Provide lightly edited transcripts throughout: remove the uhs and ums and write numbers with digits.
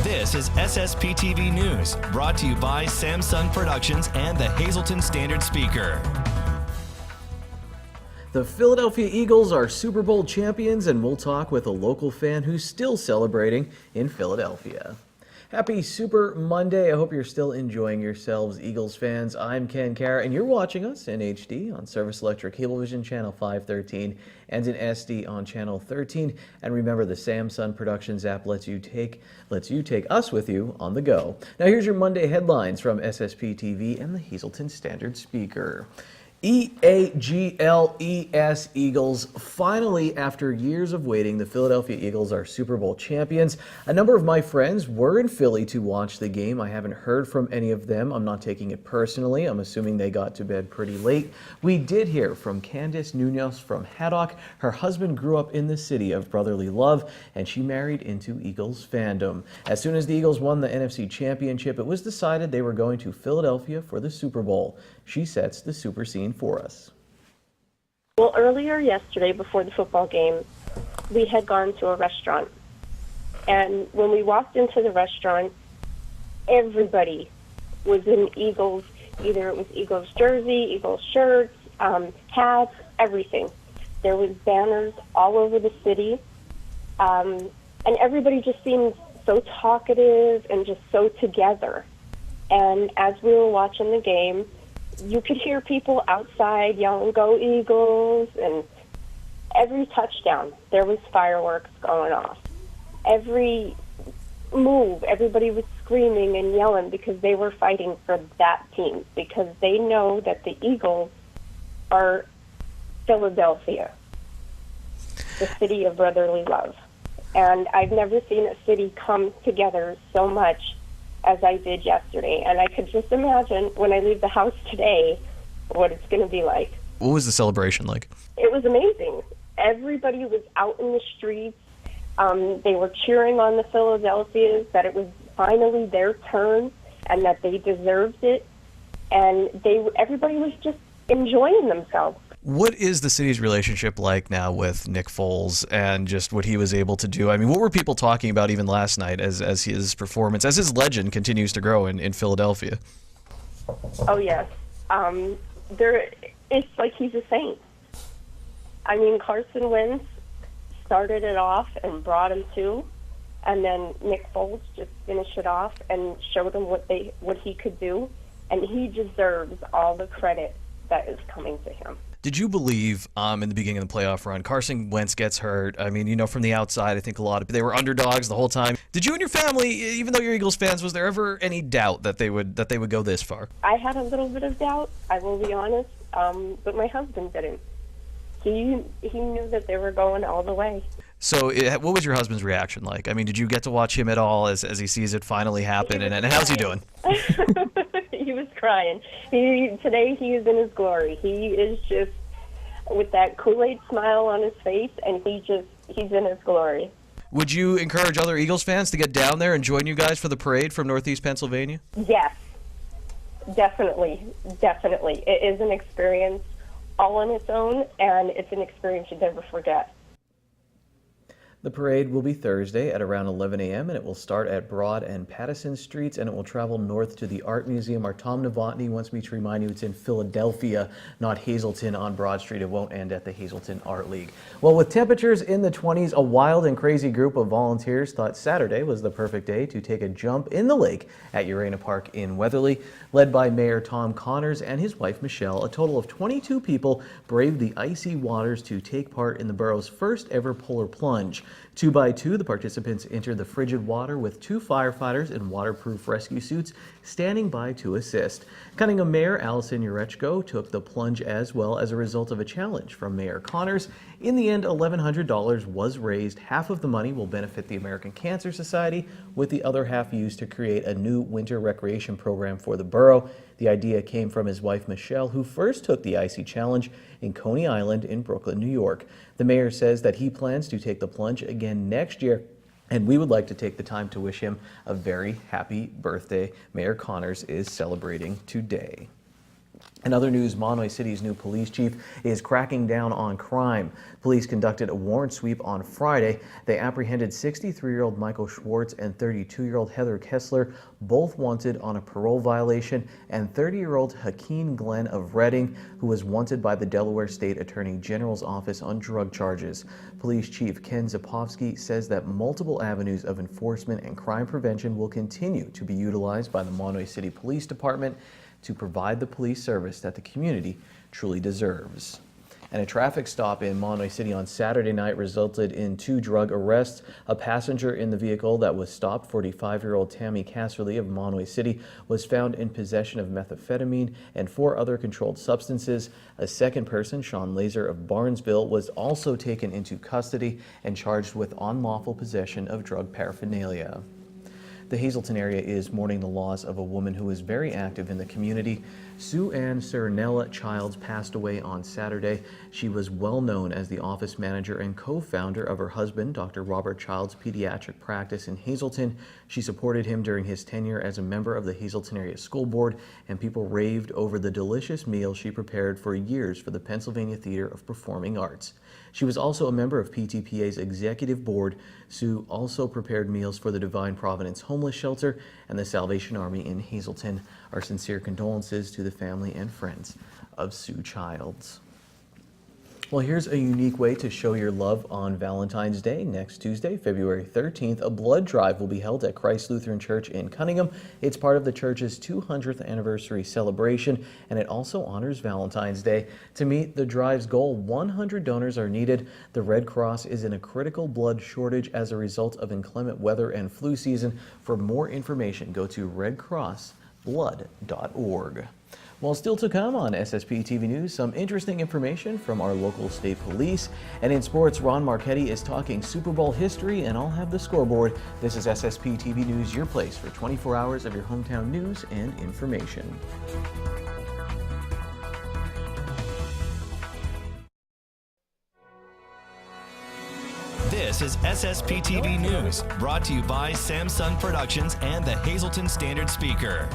This is SSPTV News, brought to you by Samsung Productions and the Hazleton Standard Speaker. The Philadelphia Eagles are Super Bowl champions, and we'll talk with a local fan who's still celebrating in Philadelphia. Happy Super Monday. I hope you're still enjoying yourselves, Eagles fans. I'm Ken Kara, and you're watching us in HD on Service Electric Cablevision Channel 513 and in SD on Channel 13. And remember, the Samsung Productions app lets you take us with you on the go. Now here's your Monday headlines from SSPTV and the Hazleton Standard Speaker. E-A-G-L-E-S Eagles. Finally, after years of waiting, the Philadelphia Eagles are Super Bowl champions. A number of my friends were in Philly to watch the game. I haven't heard from any of them. I'm not taking it personally. I'm assuming they got to bed pretty late. We did hear from Candace Nunez from Haddock. Her husband grew up in the city of brotherly love, and she married into Eagles fandom. As soon as the Eagles won the NFC Championship, it was decided they were going to Philadelphia for the Super Bowl. She sets the super scene for us. Well, earlier yesterday, before the football game, we had gone to a restaurant. And when we walked into the restaurant, everybody was in Eagles. Either it was Eagles jersey, Eagles shirts, hats, everything. There was banners all over the city. And everybody just seemed so talkative and just so together. And as we were watching the game, you could hear people outside yelling, "Go Eagles," and every touchdown, there was fireworks going off. Every move, everybody was screaming and yelling because they were fighting for that team, because they know that the Eagles are Philadelphia, the city of brotherly love. And I've never seen a city come together so much as I did yesterday, and I could just imagine when I leave the house today what it's going to be like. What was the celebration like? It was amazing. Everybody was out in the streets. They were cheering on the Philadelphians, that it was finally their turn and that they deserved it, and everybody was just enjoying themselves. What is the city's relationship like now with Nick Foles and just what he was able to do? I mean, what were people talking about even last night as his performance, as his legend continues to grow in Philadelphia? Oh, yes. It's like he's a saint. I mean, Carson Wentz started it off and brought him to, and then Nick Foles just finished it off and showed him what he could do, and he deserves all the credit that is coming to him. Did you believe in the beginning of the playoff run, Carson Wentz gets hurt? I mean, from the outside, I think they were underdogs the whole time. Did you and your family, even though you're Eagles fans, was there ever any doubt that they would go this far? I had a little bit of doubt, I will be honest, but my husband didn't. He knew that they were going all the way. So what was your husband's reaction like? I mean, did you get to watch him at all as he sees it finally happen? And how's he doing? He was crying. Today he is in his glory. He is just with that Kool-Aid smile on his face, and he's in his glory. Would you encourage other Eagles fans to get down there and join you guys for the parade from Northeast Pennsylvania? Yes, definitely. It is an experience all on its own, and it's an experience you'll never forget. The parade will be Thursday at around 11 a.m. and it will start at Broad and Pattison Streets, and it will travel north to the Art Museum. Our Tom Novotny wants me to remind you it's in Philadelphia, not Hazleton on Broad Street. It won't end at the Hazleton Art League. Well, with temperatures in the 20s, a wild and crazy group of volunteers thought Saturday was the perfect day to take a jump in the lake at Urana Park in Weatherly. Led by Mayor Tom Connors and his wife Michelle, a total of 22 people braved the icy waters to take part in the borough's first ever polar plunge. 2 by 2, the participants entered the frigid water with 2 firefighters in waterproof rescue suits standing by to assist. Cunningham Mayor Allison Urechko took the plunge as well as a result of a challenge from Mayor Connors. In the end, $1,100 was raised. Half of the money will benefit the American Cancer Society, with the other half used to create a new winter recreation program for the borough. The idea came from his wife Michelle, who first took the icy challenge in Coney Island in Brooklyn, New York. The mayor says that he plans to take the plunge again next year, and we would like to take the time to wish him a very happy birthday. Mayor Connors is celebrating today. In other news, Monoy City's new police chief is cracking down on crime. Police conducted a warrant sweep on Friday. They apprehended 63-year-old Michael Schwartz and 32-year-old Heather Kessler, both wanted on a parole violation, and 30-year-old Hakeem Glenn of Reading, who was wanted by the Delaware State Attorney General's office on drug charges. Police Chief Ken Zapovsky says that multiple avenues of enforcement and crime prevention will continue to be utilized by the Monoy City Police Department to provide the police service that the community truly deserves. And a traffic stop in Monoy City on Saturday night resulted in 2 drug arrests. A passenger in the vehicle that was stopped, 45-year-old Tammy Casserly of Monoy City, was found in possession of methamphetamine and 4 other controlled substances. A second person, Sean Laser of Barnesville, was also taken into custody and charged with unlawful possession of drug paraphernalia. The Hazleton area is mourning the loss of a woman who was very active in the community. Sue Ann Cernella Childs passed away on Saturday. She was well known as the office manager and co-founder of her husband, Dr. Robert Childs' pediatric practice in Hazleton. She supported him during his tenure as a member of the Hazleton Area School Board, and people raved over the delicious meal she prepared for years for the Pennsylvania Theater of Performing Arts. She was also a member of PTPA's executive board. Sue also prepared meals for the Divine Providence Homeless Shelter and the Salvation Army in Hazleton. Our sincere condolences to the family and friends of Sue Childs. Well, here's a unique way to show your love on Valentine's Day. Next Tuesday, February 13th, a blood drive will be held at Christ Lutheran Church in Cunningham. It's part of the church's 200th anniversary celebration, and it also honors Valentine's Day. To meet the drive's goal, 100 donors are needed. The Red Cross is in a critical blood shortage as a result of inclement weather and flu season. For more information, go to redcrossblood.org. Well, still to come on SSPTV News, some interesting information from our local state police. And in sports, Ron Marchetti is talking Super Bowl history, and I'll have the scoreboard. This is SSPTV News, your place for 24 hours of your hometown news and information. This is SSPTV News, brought to you by Samsung Productions and the Hazleton Standard Speaker.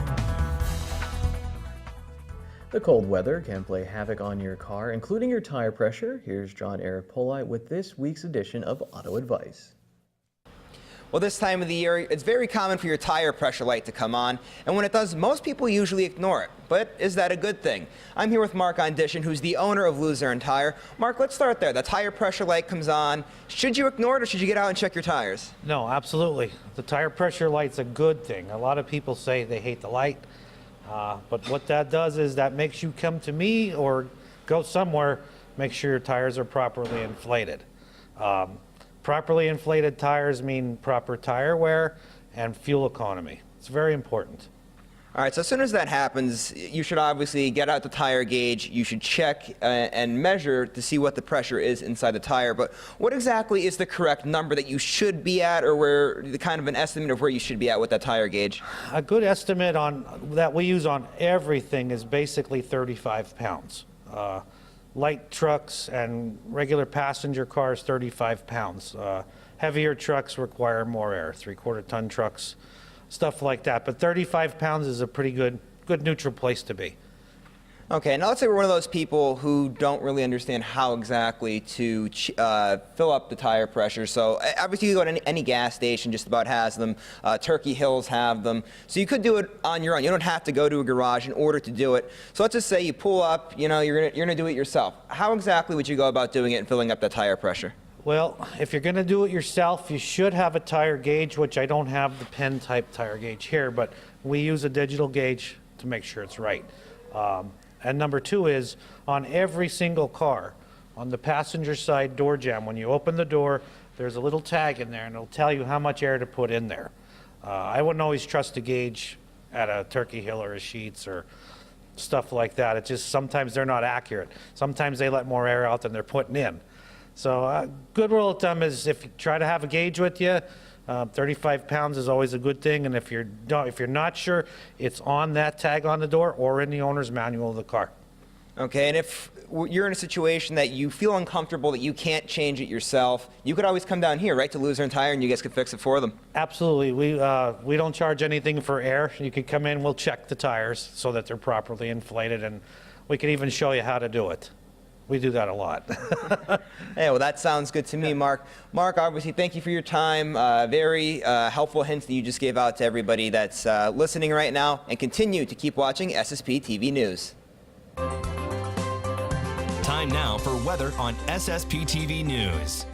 The cold weather can play havoc on your car, including your tire pressure. Here's John Eric Polite with this week's edition of Auto Advice. Well, this time of the year, it's very common for your tire pressure light to come on, and when it does, most people usually ignore it. But is that a good thing? I'm here with Mark Ondition, who's the owner of Luzerne Tire. Mark, let's start there. The tire pressure light comes on. Should you ignore it, or should you get out and check your tires? No, absolutely. The tire pressure light's a good thing. A lot of people say they hate the light. But what that does is that makes you come to me or go somewhere, make sure your tires are properly inflated. Properly inflated tires mean proper tire wear and fuel economy. It's very important. All right, so as soon as that happens, you should obviously get out the tire gauge. You should check and measure to see what the pressure is inside the tire. But what exactly is the correct number that you should be at, or where the kind of an estimate of where you should be at with that tire gauge? A good estimate on that we use on everything is basically 35 pounds. Light trucks and regular passenger cars, 35 pounds. Heavier trucks require more air, 3/4 ton trucks, stuff like that. But 35 pounds is a pretty good neutral place to be. Okay, now let's say we're one of those people who don't really understand how exactly to fill up the tire pressure. So obviously you go to any gas station, just about has them. Turkey Hills have them. So you could do it on your own. You don't have to go to a garage in order to do it. So let's just say you pull up, you know, you're gonna do it yourself. How exactly would you go about doing it and filling up that tire pressure? Well, if you're going to do it yourself, you should have a tire gauge, which I don't have the pen type tire gauge here, but we use a digital gauge to make sure it's right. And number two is on every single car, on the passenger side door jamb, when you open the door, there's a little tag in there and it'll tell you how much air to put in there. I wouldn't always trust a gauge at a Turkey Hill or a Sheetz or stuff like that. It's just sometimes they're not accurate. Sometimes they let more air out than they're putting in. So good rule of thumb is if you try to have a gauge with you, 35 pounds is always a good thing. And if you're not sure, it's on that tag on the door or in the owner's manual of the car. Okay, and if you're in a situation that you feel uncomfortable, that you can't change it yourself, you could always come down here, right, to Luzerne Tire, and you guys could fix it for them. Absolutely. We don't charge anything for air. You can come in, we'll check the tires so that they're properly inflated, and we can even show you how to do it. We do that a lot. Hey, well, that sounds good to me, Mark. Mark, obviously, thank you for your time. Very helpful hints that you just gave out to everybody that's listening right now, and continue to keep watching SSP TV News. Time now for weather on SSPTV News.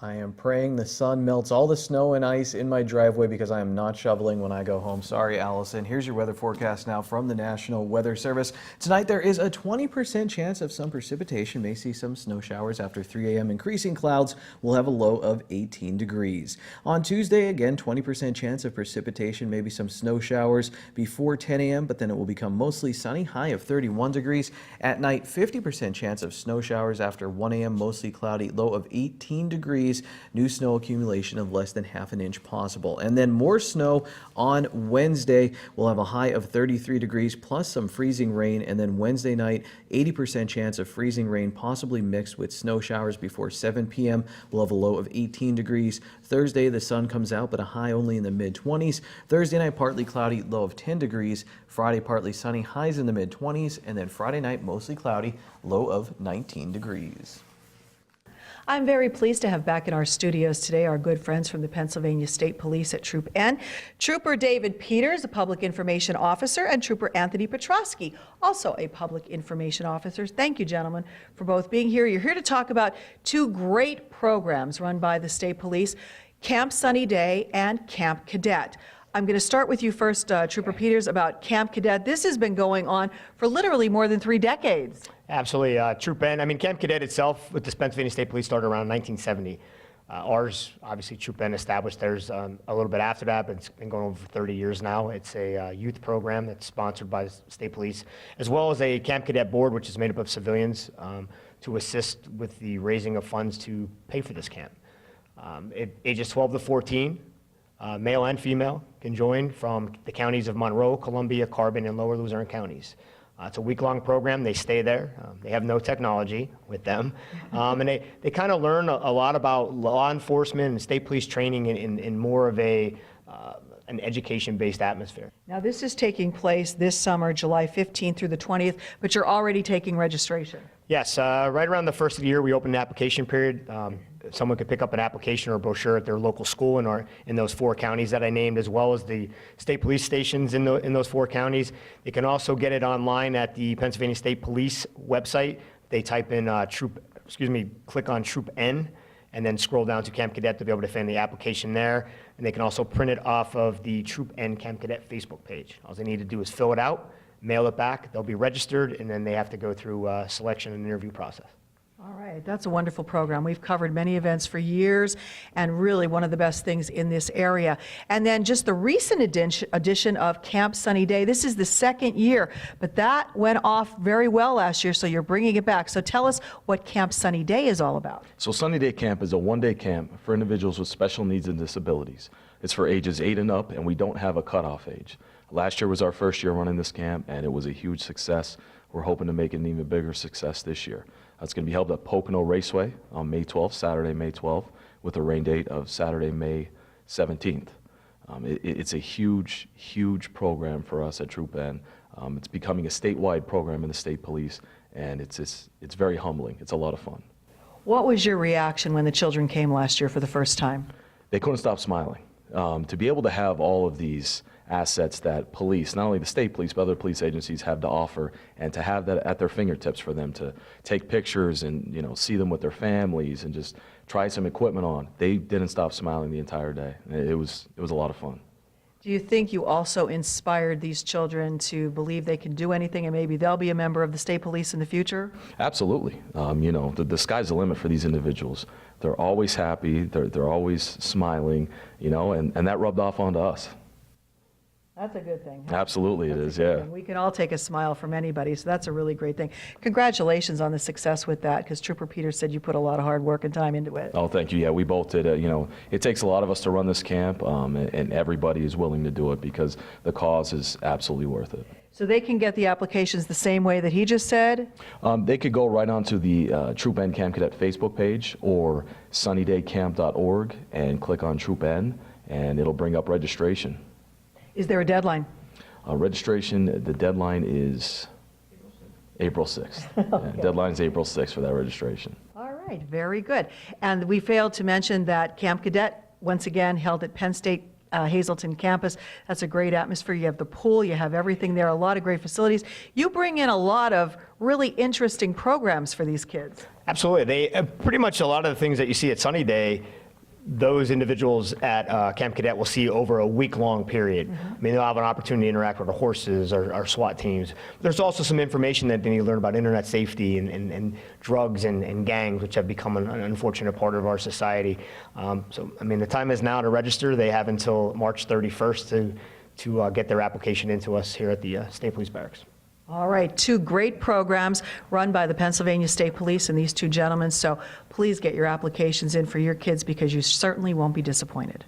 I am praying the sun melts all the snow and ice in my driveway because I am not shoveling when I go home. Sorry, Allison. Here's your weather forecast now from the National Weather Service. Tonight there is a 20% chance of some precipitation. May see some snow showers after 3 a.m. Increasing clouds will have a low of 18 degrees. On Tuesday, again, 20% chance of precipitation, maybe some snow showers before 10 a.m., but then it will become mostly sunny, high of 31 degrees. At night, 50% chance of snow showers after 1 a.m., mostly cloudy, low of 18 degrees. New snow accumulation of less than ½ an inch possible. And then more snow on Wednesday. We'll have a high of 33 degrees plus some freezing rain. And then Wednesday night, 80% chance of freezing rain, possibly mixed with snow showers before 7 p.m. We'll have a low of 18 degrees. Thursday, the sun comes out, but a high only in the mid-20s. Thursday night, partly cloudy, low of 10 degrees. Friday, partly sunny, highs in the mid-20s. And then Friday night, mostly cloudy, low of 19 degrees. I'm very pleased to have back in our studios today our good friends from the Pennsylvania State Police at Troop N, Trooper David Peters, a public information officer, and Trooper Anthony Petrosky, also a public information officer. Thank you, gentlemen, for both being here. You're here to talk about two great programs run by the State Police, Camp Sunny Day and Camp Cadet. I'm going to start with you first, Trooper Peters, about Camp Cadet. This has been going on for literally more than 3 decades. Absolutely. Troop N, I mean, Camp Cadet itself with the Pennsylvania State Police started around 1970. Ours, obviously, Troop N established theirs a little bit after that, but it's been going on for 30 years now. It's a youth program that's sponsored by the State Police, as well as a Camp Cadet board, which is made up of civilians to assist with the raising of funds to pay for this camp. Ages 12 to 14, male and female, can join from the counties of Monroe, Columbia, Carbon, and Lower Luzerne counties. It's a week-long program. They stay there. They have no technology with them. And they kind of learn a lot about law enforcement and state police training in more of an education-based atmosphere. Now, this is taking place this summer, July 15th through the 20th, but you're already taking registration. Yes, right around the first of the year, we opened an application period. Someone could pick up an application or a brochure at their local school in those 4 counties that I named, as well as the state police stations in those 4 counties. They can also get it online at the Pennsylvania State Police website. They type in click on Troop N, and then scroll down to Camp Cadet to be able to find the application there. And they can also print it off of the Troop N Camp Cadet Facebook page. All they need to do is fill it out, mail it back. They'll be registered, and then they have to go through a selection and interview process. All right, that's a wonderful program. We've covered many events for years, and really one of the best things in this area. And then just the recent edition of Camp Sunny Day. This is the 2nd year, but that went off very well last year, so you're bringing it back. So tell us what Camp Sunny Day is all about. So Sunny Day Camp is a one-day camp for individuals with special needs and disabilities. It's for ages 8 and up, and we don't have a cutoff age. Last year was our first year running this camp, and it was a huge success. We're hoping to make it an even bigger success this year. It's going to be held at Pocono Raceway on May 12th, Saturday, May 12th, with a rain date of Saturday, May 17th. It's a huge, huge program for us at Troop N. It's becoming a statewide program in the state police, and it's very humbling. It's a lot of fun. What was your reaction when the children came last year for the first time? They couldn't stop smiling. To be able to have all of these assets that police, not only the state police, but other police agencies have to offer, and to have that at their fingertips for them to take pictures and, you know, see them with their families and just try some equipment on. They didn't stop smiling the entire day. It was a lot of fun. Do you think you also inspired these children to believe they can do anything and maybe they'll be a member of the state police in the future? Absolutely. You know, the sky's the limit for these individuals. They're always happy, they're always smiling, you know, and that rubbed off onto us. That's a good thing. Absolutely, it is, yeah. We can all take a smile from anybody, so that's a really great thing. Congratulations on the success with that, because Trooper Peters said you put a lot of hard work and time into it. Oh, thank you. Yeah, we both did it. You know, it takes a lot of us to run this camp, and everybody is willing to do it because the cause is absolutely worth it. So they can get the applications the same way that he just said? They could go right onto the Troop N Camp Cadet Facebook page or sunnydaycamp.org and click on Troop N, and it'll bring up registration. Is there a deadline? Registration, the deadline is April 6th. Okay. Deadline is April 6th for that registration. All right, very good. And we failed to mention that Camp Cadet, once again, held at Penn State Hazleton campus. That's a great atmosphere. You have the pool, you have everything there, a lot of great facilities. You bring in a lot of really interesting programs for these kids. Absolutely. They pretty much a lot of the things that you see at Sunny Day, those individuals at Camp Cadet will see over a week-long period. I mean, they'll have an opportunity to interact with the horses, our SWAT teams. There's also some information that they need to learn about internet safety and drugs and gangs, which have become an unfortunate part of our society. So, I mean, the time is now to register. They have until March 31st to get their application into us here at the State Police Barracks. All right, two great programs run by the Pennsylvania State Police and these two gentlemen, so please get your applications in for your kids because you certainly won't be disappointed.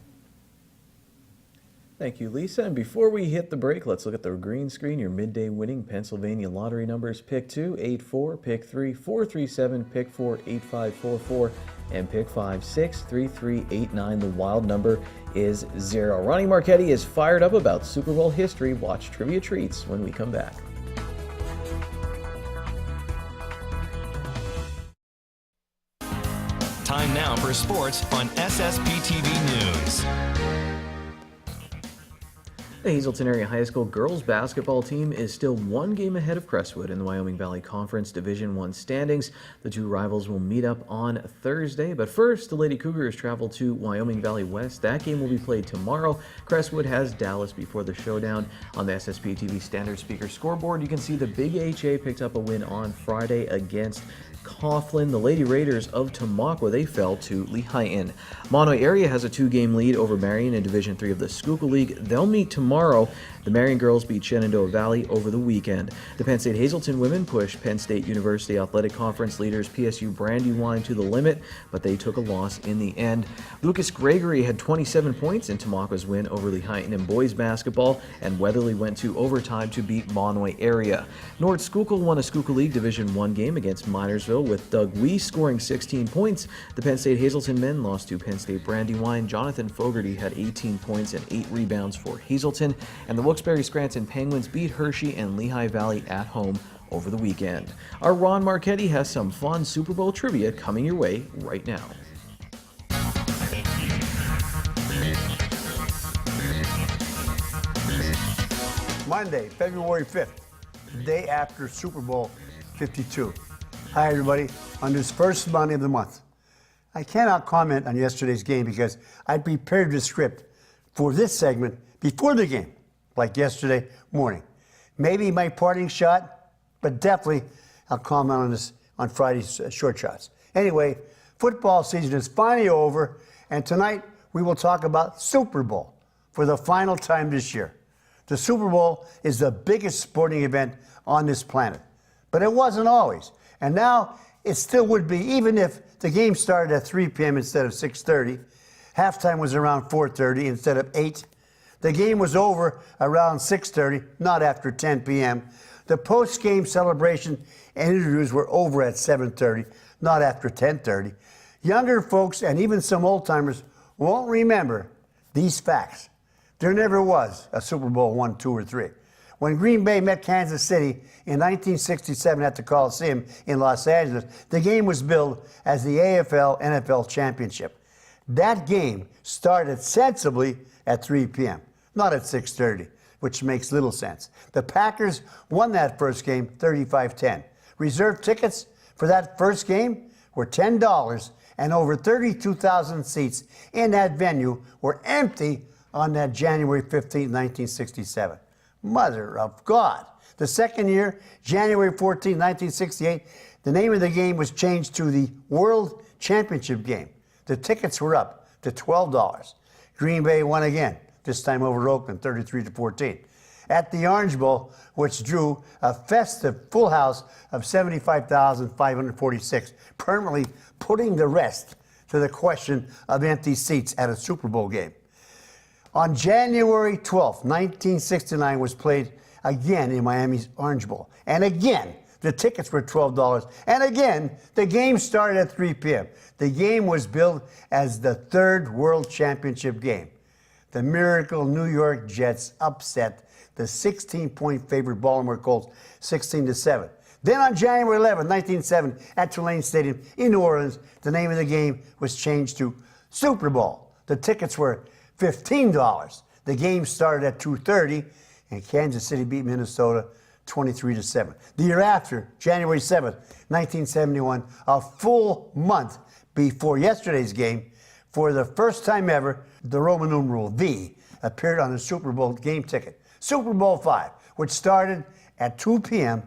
Thank you, Lisa. And before we hit the break, let's look at the green screen. Your midday winning Pennsylvania lottery numbers: pick 2, 84, pick 3, 437, pick 4, 8544, and pick 5, 63389. The wild number is 0. Ronnie Marchetti is fired up about Super Bowl history. Watch Trivia Treats when we come back. Time now for sports on SSPTV News. The Hazleton Area High School girls basketball team is still one game ahead of Crestwood in the Wyoming Valley Conference Division I standings. The two rivals will meet up on Thursday, but first, the Lady Cougars travel to Wyoming Valley West. That game will be played tomorrow. Crestwood has Dallas before the showdown. On the SSPTV Standard Speaker scoreboard, you can see the Big HA picked up a win on Friday against Coughlin. The Lady Raiders of Tamaqua, they fell to Lehighton. Monoy area has a 2-game lead over Marion in Division III of the Schuylkill League. They'll meet tomorrow. The Marion girls beat Shenandoah Valley over the weekend. The Penn State Hazleton women pushed Penn State University Athletic Conference leaders PSU Brandywine to the limit, but they took a loss in the end. Lucas Gregory had 27 points in Tamaqua's win over Lehighton in boys basketball, and Weatherly went to overtime to beat Monoy area. North Schuylkill won a Schuylkill League Division I game against Minersville with Doug Weiss scoring 16 points. The Penn State Hazleton men lost to Penn State Brandywine. Jonathan Fogarty had 18 points and 8 rebounds for Hazleton, and the Wilkes-Barre-Scranton Penguins beat Hershey and Lehigh Valley at home over the weekend. Our Ron Marchetti has some fun Super Bowl trivia coming your way right now. Monday, February 5th, the day after Super Bowl 52. Hi, everybody. On this first Monday of the month, I cannot comment on yesterday's game because I prepared the script for this segment before the game, like yesterday morning. Maybe my parting shot, but definitely I'll comment on this on Friday's short shots. Anyway, football season is finally over, and tonight we will talk about Super Bowl for the final time this year. The Super Bowl is the biggest sporting event on this planet, but it wasn't always. And now it still would be, even if the game started at 3 p.m. instead of 6:30. Halftime was around 4:30 instead of 8. The game was over around 6:30, not after 10 p.m. The post-game celebration and interviews were over at 7:30, not after 10:30. Younger folks and even some old-timers won't remember these facts. There never was a Super Bowl 1, 2, or 3. When Green Bay met Kansas City in 1967 at the Coliseum in Los Angeles, the game was billed as the AFL-NFL Championship. That game started sensibly at 3 p.m., not at 6:30, which makes little sense. The Packers won that first game 35-10. Reserved tickets for that first game were $10, and over 32,000 seats in that venue were empty on that January 15, 1967. Mother of God. The second year, January 14, 1968, the name of the game was changed to the World Championship Game. The tickets were up to $12. Green Bay won again, this time over Oakland, 33-14. At the Orange Bowl, which drew a festive full house of 75,546, permanently putting the rest to the question of empty seats at a Super Bowl game. On January 12, 1969 was played again in Miami's Orange Bowl. And again, the tickets were $12. And again, the game started at 3 p.m. The game was billed as the third World Championship game. The Miracle New York Jets upset the 16-point favorite Baltimore Colts 16-7. Then on January 11, 1970, at Tulane Stadium in New Orleans, the name of the game was changed to Super Bowl. The tickets were $15. The game started at 2:30, and Kansas City beat Minnesota 23-7. The year after, January 7th, 1971, a full month before yesterday's game, for the first time ever, the Roman numeral V appeared on the Super Bowl game ticket. Super Bowl V, which started at 2 p.m.,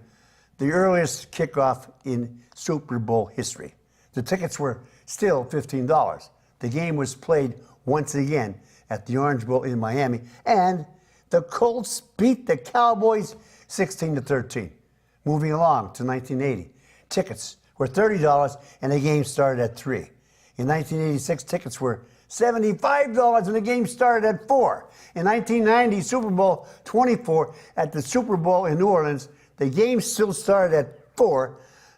the earliest kickoff in Super Bowl history. The tickets were still $15. The game was played once again at the Orange Bowl in Miami, and the Colts beat the Cowboys 16-13. Moving along to 1980, tickets were $30 and the game started at 3. In 1986, tickets were $75 and the game started at 4. In 1990, Super Bowl 24 at the Super Bowl in New Orleans, the game still started at 4,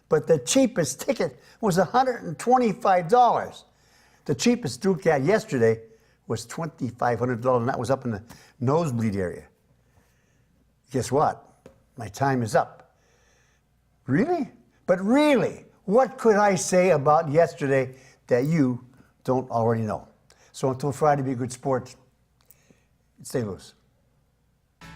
but the cheapest ticket was $125. The cheapest Duke had yesterday was $2,500, and that was up in the nosebleed area. Guess what? My time is up. Really? But really, what could I say about yesterday that you don't already know? So until Friday, be a good sport. Stay loose.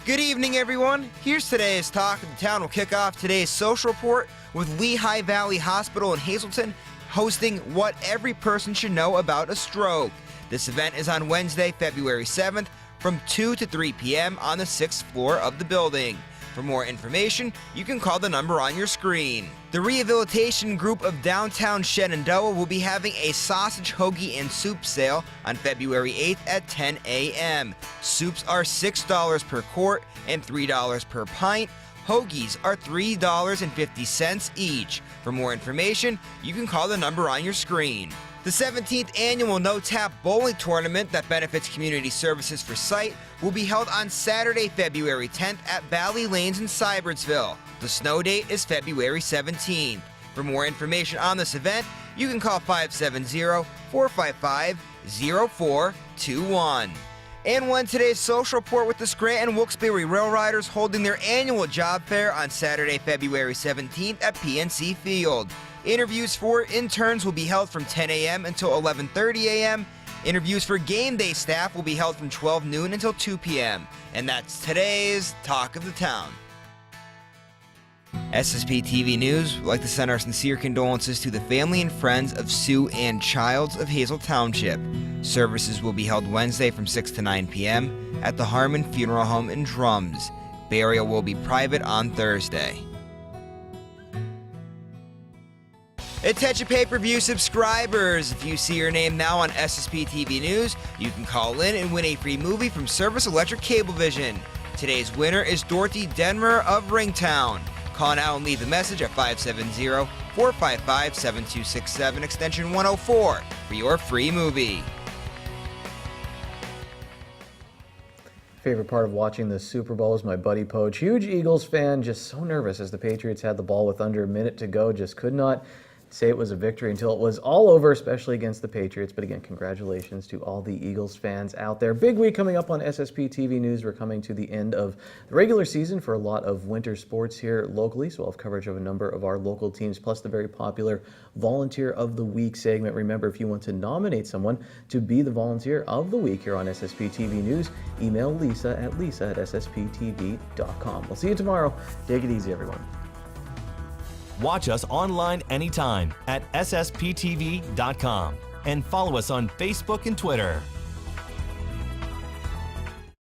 Good evening, everyone. Here's today's Talk of the Town. We'll kick off today's social report with Lehigh Valley Hospital in Hazleton hosting What Every Person Should Know About a Stroke. This event is on Wednesday, February 7th from 2 to 3 p.m. on the 6th floor of the building. For more information, you can call the number on your screen. The Rehabilitation Group of Downtown Shenandoah will be having a sausage, hoagie, and soup sale on February 8th at 10 a.m. Soups are $6 per quart and $3 per pint. Hoagies are $3.50 each. For more information, you can call the number on your screen. The 17th annual No Tap Bowling Tournament that benefits community services for Sight will be held on Saturday, February 10th at Valley Lanes in Seibertsville. The snow date is February 17th. For more information on this event, you can call 570-455-0421. And one today's social report with the Scranton Wilkes-Barre Rail Riders holding their annual job fair on Saturday, February 17th at PNC Field. Interviews for interns will be held from 10 a.m. until 11:30 a.m. Interviews for game day staff will be held from 12 noon until 2 p.m. And that's today's Talk of the Town. SSPTV News would like to send our sincere condolences to the family and friends of Sue Ann Childs of Hazel Township. Services will be held Wednesday from 6 to 9 p.m. at the Harmon Funeral Home in Drums. Burial will be private on Thursday. Attention pay-per-view subscribers, if you see your name now on SSPTV News, you can call in and win a free movie from Service Electric Cablevision. Today's winner is Dorothy Denmer of Ringtown. Call now and leave a message at 570-455-7267 extension 104 for your free movie. Favorite part of watching the Super Bowl is my buddy Poach, huge Eagles fan, just so nervous as the Patriots had the ball with under a minute to go, just could not say it was a victory until it was all over, especially against the Patriots. But again, congratulations to all the Eagles fans out there. Big week coming up on SSPTV News. We're coming to the end of the regular season for a lot of winter sports here locally, so we'll have coverage of a number of our local teams, plus the very popular Volunteer of the Week segment. Remember, if you want to nominate someone to be the Volunteer of the Week here on SSPTV News, email Lisa at lisa@ssptv.com. We'll see you tomorrow. Take it easy, everyone. Watch us online anytime at ssptv.com and follow us on Facebook and Twitter.